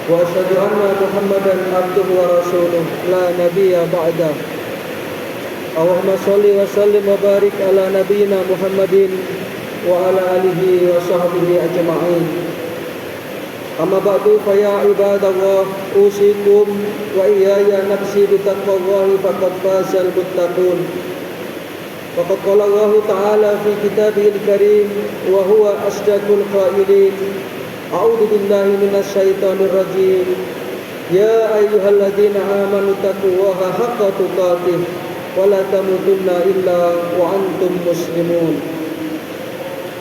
وأشهد أن محمدا عبده ورسوله لا نبي بعده. اللهم صل وسلم وبارك على نبينا محمد وعلى آله وصحبه أجمعين. أما بعد فيا عباد الله أوصيكم وإياي نفسي بتقوى الله فقد فاز المتقون. وقد قال الله تعالى في كتابه الكريم وهو أصدق القائلين: أعوذ بالله من الشيطان الرجيم. يا أيها الذين آمنوا اتقوا الله حق تقاته ولا تموتن إلا وأنتم مسلمون.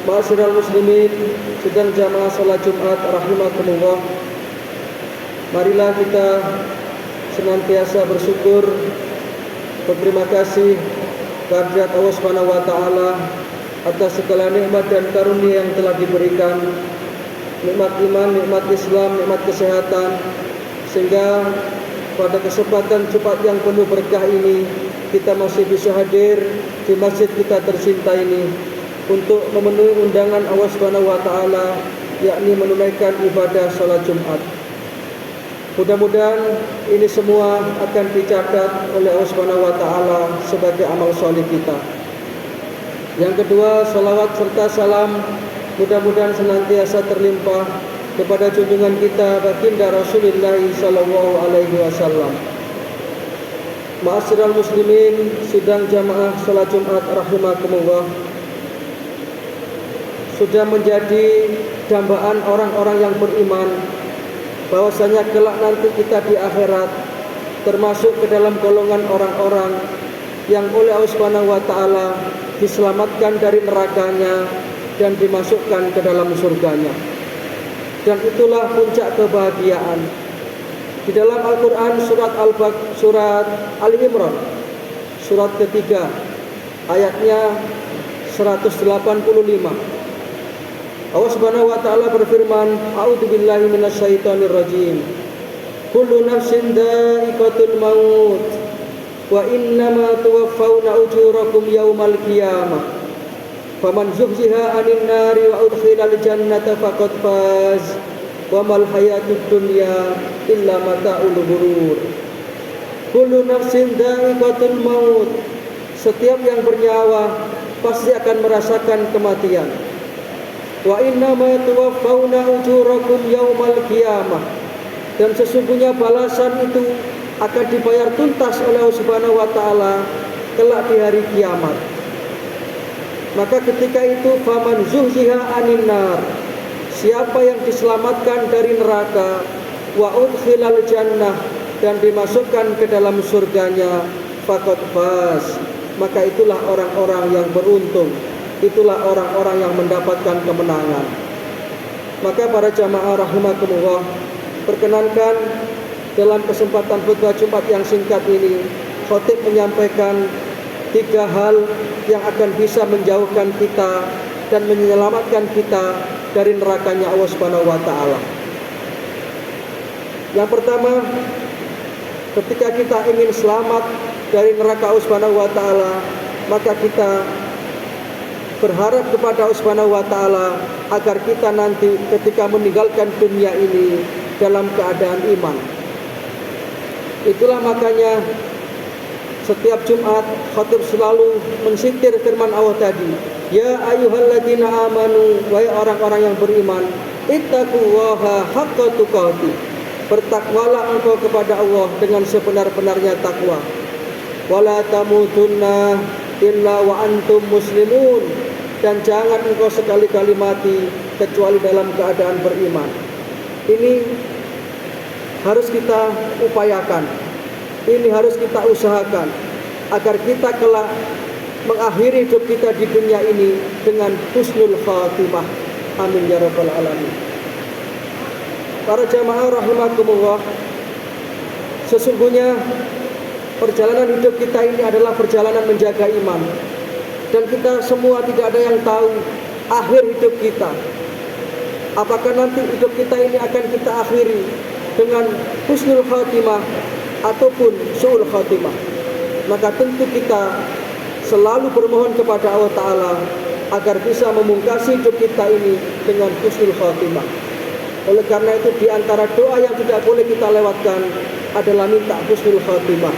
Ma'asyiral muslimin, sedang jamaah salat Jumat rahimakumullah. Marilah kita senantiasa bersyukur, berterima kasih kehadirat Allah Subhanahu wa taala atas segala nikmat dan karunia yang telah diberikan. Nikmat iman, nikmat Islam, nikmat kesehatan, sehingga pada kesempatan Jumat yang penuh berkah ini kita masih bisa hadir di masjid kita tercinta ini untuk memenuhi undangan Allah Subhanahu wa taala, yakni menunaikan ibadah salat Jumat. Mudah-mudahan ini semua akan dicatat oleh Allah Subhanahu wa taala sebagai amal soleh kita. Yang kedua, salawat serta salam mudah-mudahan senantiasa terlimpah kepada junjungan kita baginda Rasulullah sallallahu alaihi wasallam. Ma'asyiral muslimin, sidang jamaah salat Jumat rahimakumullah, sudah menjadi dambaan orang-orang yang beriman bahwasanya kelak nanti kita di akhirat termasuk ke dalam golongan orang-orang yang oleh Allah Subhanahu wa taala diselamatkan dari nerakanya dan dimasukkan ke dalam surganya. Dan itulah puncak kebahagiaan. Di dalam Al-Qur'an surat Ali Imran surat ketiga ayatnya 185, Allah Subhanahu wa taala berfirman, A'udzu billahi minasyaitonir rajim. Kullu nafsin dha'iqatul maut wa innama tuwaffawna ujurakum yaumal qiyamah. Faman zuhziha 'anil nari wa udkhilal jannata faqad faz. Wa mal hayatud dunya illa mata'ul ghurur. Kullu nafsin dha'iqatul maut. Setiap yang bernyawa pasti akan merasakan kematian. Wa innama tuwaffawna ujurakum yaumal qiyamah. Dan sesungguhnya balasan itu akan dibayar tuntas oleh Allah Subhanahu wa taala kelak di hari kiamat. Maka ketika itu faman zuhziha 'anil nar, siapa yang diselamatkan dari neraka, wa udkhilal jannah, dan dimasukkan ke dalam surganya, faqad faz, maka itulah orang-orang yang beruntung. Itulah orang-orang yang mendapatkan kemenangan. Maka para jamaah rahimakumullah, perkenankan dalam kesempatan khutbah Jumat yang singkat ini khatib menyampaikan 3 hal yang akan bisa menjauhkan kita dan menyelamatkan kita dari nerakanya Allah Subhanahu wa taala. Yang pertama, ketika kita ingin selamat dari neraka Allah Subhanahu wa taala, maka kita berharap kepada Allah Subhanahu wa taala agar kita nanti ketika meninggalkan dunia ini dalam keadaan iman. Itulah makanya setiap Jumat khatib selalu mensitir firman Allah tadi, ya ayyuhalladzina amanu, wahai orang-orang yang beriman, ittaqullaha haqqa tuqatih, bertakwalah engkau kepada Allah dengan sebenar-benarnya takwa. Wala tamutunna illa wa antum muslimun, dan jangan engkau sekali-kali mati kecuali dalam keadaan beriman. Ini harus kita upayakan, ini harus kita usahakan agar kita kelak mengakhiri hidup kita di dunia ini dengan husnul khatimah. Amin ya rabbal alamin. Para jamaah rahimakumullah, sesungguhnya perjalanan hidup kita ini adalah perjalanan menjaga iman. Dan kita semua tidak ada yang tahu akhir hidup kita. Apakah nanti hidup kita ini akan kita akhiri dengan husnul khatimah ataupun su'ul khatimah. Maka tentu kita selalu bermohon kepada Allah Ta'ala agar bisa memungkasi hidup kita ini dengan husnul khatimah. Oleh karena itu di antara doa yang tidak boleh kita lewatkan adalah minta husnul khotimah,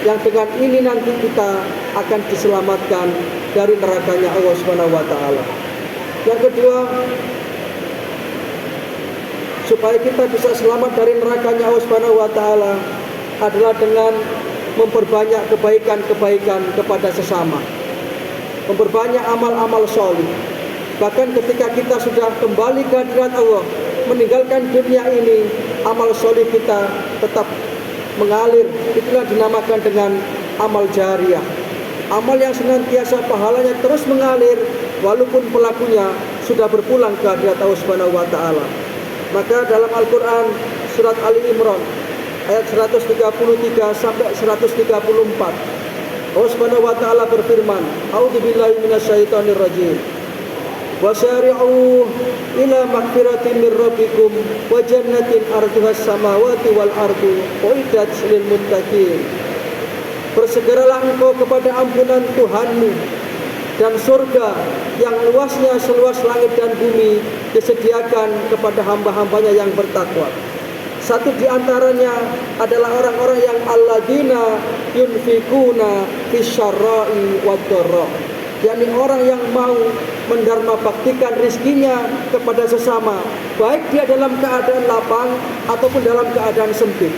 yang dengan ini nanti kita akan diselamatkan dari nerakanya Allah Subhanahu wa taala. Yang kedua, supaya kita bisa selamat dari nerakanya Allah Subhanahu wa taala adalah dengan memperbanyak kebaikan-kebaikan kepada sesama. Memperbanyak amal-amal solih. Bahkan ketika kita sudah kembali ke hadirat Allah, meninggalkan dunia ini, amal solih kita tetap mengalir. Itulah dinamakan dengan amal jariyah. Amal yang senantiasa pahalanya terus mengalir walaupun pelakunya sudah berpulang ke hadirat Allah Subhanahu wa taala. Maka dalam Al-Qur'an surat Ali Imran ayat 133 sampai 134, Allah Subhanahu wa taala berfirman, "A'udzubillahi minasyaitonir rajim. Wasari'u ila maghfiratin mir rabbikum wa jannatin arduhas samawati wal ardu uiddat lil muttaqin." Bersegeralah engkau kepada ampunan Tuhanmu dan surga yang luasnya seluas langit dan bumi disediakan kepada hamba-hambanya yang bertakwa. Satu di antaranya adalah orang-orang yang alladzina yunfikuna fisyarra'i wad-dharra, yakni orang yang mau mendharma baktikan rizkinya kepada sesama, baik dia dalam keadaan lapang ataupun dalam keadaan sempit.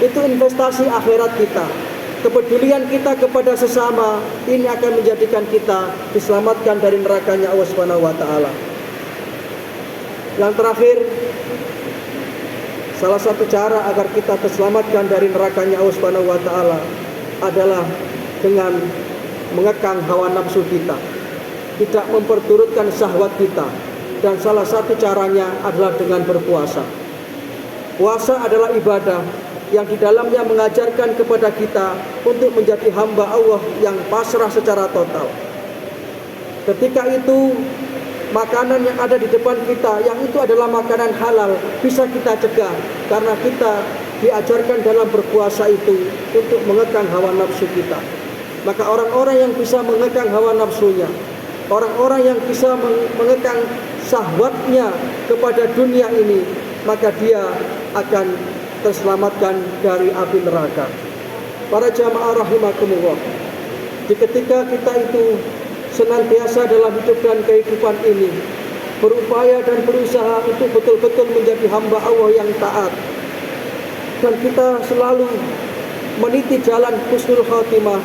Itu investasi akhirat kita. Kepedulian kita kepada sesama ini akan menjadikan kita diselamatkan dari nerakanya Allah Subhanahu wa taala. Yang terakhir, salah satu cara agar kita terselamatkan dari nerakanya Allah Subhanahu wa taala adalah dengan mengekang hawa nafsu kita, tidak memperturutkan syahwat kita, dan salah satu caranya adalah dengan berpuasa. Puasa adalah ibadah yang di dalamnya mengajarkan kepada kita untuk menjadi hamba Allah yang pasrah secara total. Ketika itu, makanan yang ada di depan kita, yang itu adalah makanan halal, bisa kita cegah karena kita diajarkan dalam berpuasa itu untuk mengekang hawa nafsu kita. Maka orang-orang yang bisa mengekang hawa nafsunya, orang-orang yang bisa mengekang syahwatnya kepada dunia ini, maka dia akan terselamatkan dari api neraka. Para jamaah rahimakumullah, ketika kita itu senantiasa dalam hidup dan kehidupan ini berupaya dan berusaha untuk betul-betul menjadi hamba Allah yang taat, dan kita selalu meniti jalan husnul khotimah,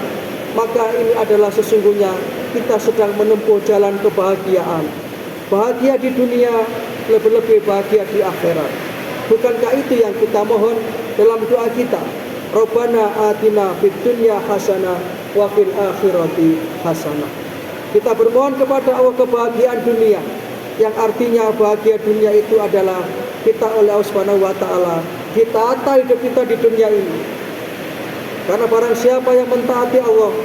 maka ini adalah sesungguhnya kita sedang menempuh jalan kebahagiaan. Bahagia di dunia, lebih-lebih bahagia di akhirat. Bukankah itu yang kita mohon dalam doa kita? Rabbana atina fid dunya hasanah wa fil akhirati hasanah. Kita bermohon kepada Allah kebahagiaan dunia, yang artinya bahagia dunia itu adalah kita oleh Allah Subhanahu wa taala ditata hidup kita di dunia ini. Karena barang siapa yang mentaati Allah,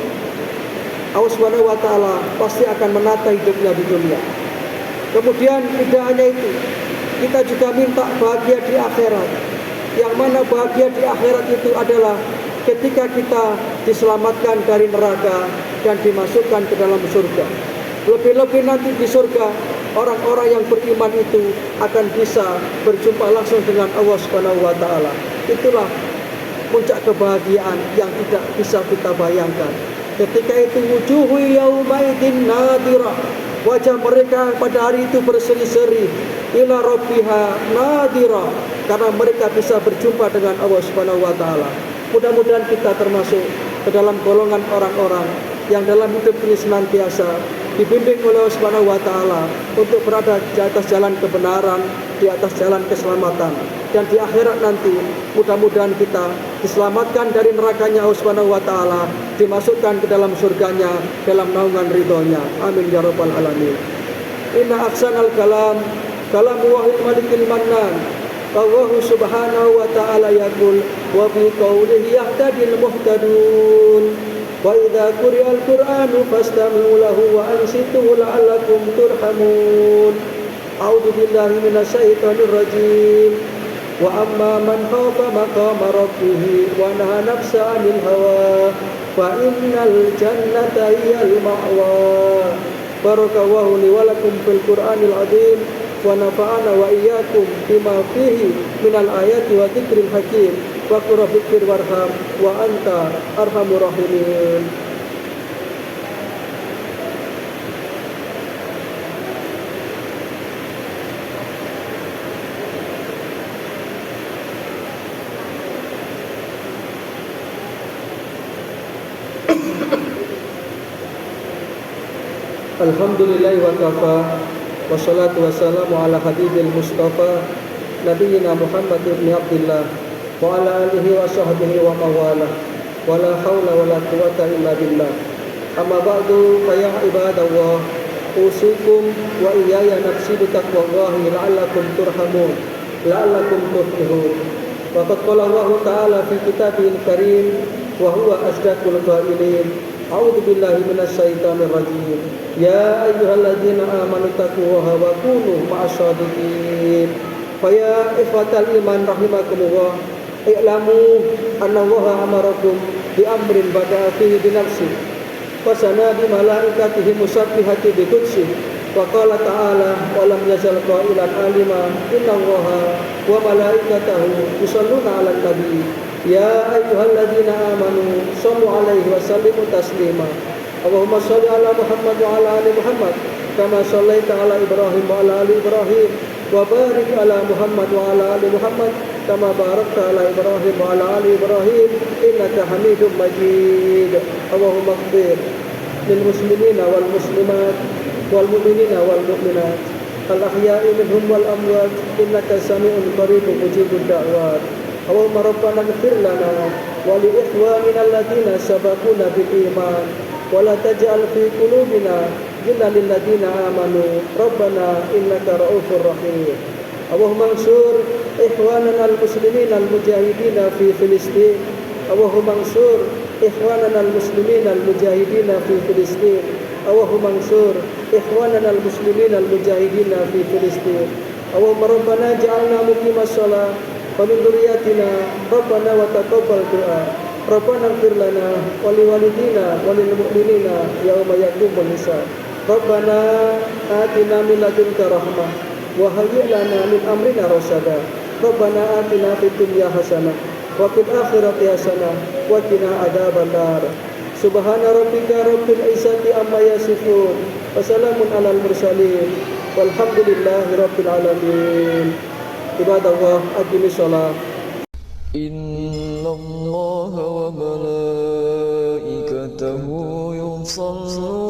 Allah Subhanahu wa taala pasti akan menata hidupnya di dunia. Kemudian tidak hanya itu, kita juga minta bahagia di akhirat. Yang mana bahagia di akhirat itu adalah ketika kita diselamatkan dari neraka dan dimasukkan ke dalam surga. Lebih-lebih nanti di surga, orang-orang yang beriman itu akan bisa berjumpa langsung dengan Allah Subhanahu wa taala. Itulah puncak kebahagiaan yang tidak bisa kita bayangkan. Ketika itu wujuhu yaumaidin nadirah, wajah mereka pada hari itu berseri-seri, ila rabbiha nadira, karena mereka bisa berjumpa dengan Allah Subhanahu wa taala. Mudah-mudahan kita termasuk ke dalam golongan orang-orang yang dalam hidup ini senantiasa dibimbing oleh Allah Subhanahu wa taala untuk berada di atas jalan kebenaran, di atas jalan keselamatan, dan di akhirat nanti mudah-mudahan kita diselamatkan dari nerakanya Allah Subhanahu wa taala, dimasukkan ke dalam surganya dalam naungan ridhonya. Amin ya rabbal alamin. Inna ahsanal kalam kalam wahid malikil mannan. Allah subhanahu wa ta'ala yaqul wa bi qawlihi yahtadil muhtadun. Wa idza quri'al qur'anu fastami'u lahu wa ansitu la'allakum turhamun. A'udzu billahi minasyaitonir rajim. Wa amma man khafa maqama rabbih wa nahaa nafsa 'anil hawa fa innal jannata hiyal ma'wa. Barakallahu li wa lakum fil Qur'anil 'azim wa nafa'ana wa iyyakum bima fihi minal ayati wa dzikril hakim wa qur rabbir warham wa anta arhamur rahimin. Alhamdulillahi wa kafa wassalatu wassalamu ala habibil mustafa nabiyina Muhammad ibn Abdillah wa ala alihi wa sahbihi wa mawala wa la hawla wa la quwata illa billah. Amma ba'du fa ya ibadallah, usikum wa iyaya nafsi bi taqwallahi la'allakum turhamun la'allakum tuflihun. Wa qad qala Allah ta'ala fi kitabihil karim wa huwa asdaqul qailin. A'udzu billahi minasy syaithanir rajim. Ya ayyuhalladzina amanu taqullaha wa kunu ma'asyadiqin. Fa ya ikhwatal iman rahimakumullah, i'lamu anna Allaha amarakum bi amrin bada'a fihi bi nafsi wa sana bi malaikatihi musabbihati bi qudsi wa qala ta'ala wa lam yazal qailan alima inna Allaha wa malaikatahu yusholluna 'alan nabi. Ya ayyuhalladzina amanu shallu 'alaihi wa sallimu taslima. Allahumma shalli 'ala Muhammad wa 'ala ali Muhammad kama shallaita 'ala Ibrahim wa 'ala ali Ibrahim wa barik 'ala Muhammad wa 'ala ali Muhammad kama barakta 'ala Ibrahim wa 'ala ali Ibrahim innaka Hamidum Majid. Allahumma ighfir lil muslimina wal muslimat wal mu'minina wal mu'minat al ahya'i minhum wal amwat innaka sami'un qaribun mujibud da'wat. Allahumma rabbana ighfir lana wa li ikhwanina alladziina sabaquna bil iman wa la taj'al fi qulubina ghillan lil ladziina amanu rabbana innaka ra'ufur rahim. Allahumma ansur ikhwanana al muslimina al mujahidina fi Filistin. Allahumma ansur ikhwanana al muslimina al mujahidina fi Filistin. Allahumma ansur ikhwanana al muslimina al mujahidina fi Filistin. Allahumma rabbana ja'alna muqimas shalah wa min dzurriyyatina rabbana wa taqabbal du'a. Rabbana ighfir lana wa liwalidina wa lil mu'minina yauma yaqumul hisab. Rabbana atina min ladunka rahmah wa hayyi' lana min amrina rasyada. Rabbana atina fid dunya hasanah wa fil akhirati hasanah wa qina adzabannar. Subhana rabbika rabbil izzati amma yasifun wa salamun alal mursalin walhamdulillahi rabbil alamin. Ibadallah, aqimis shalah. Innallaha wa malaikatahu yusholluna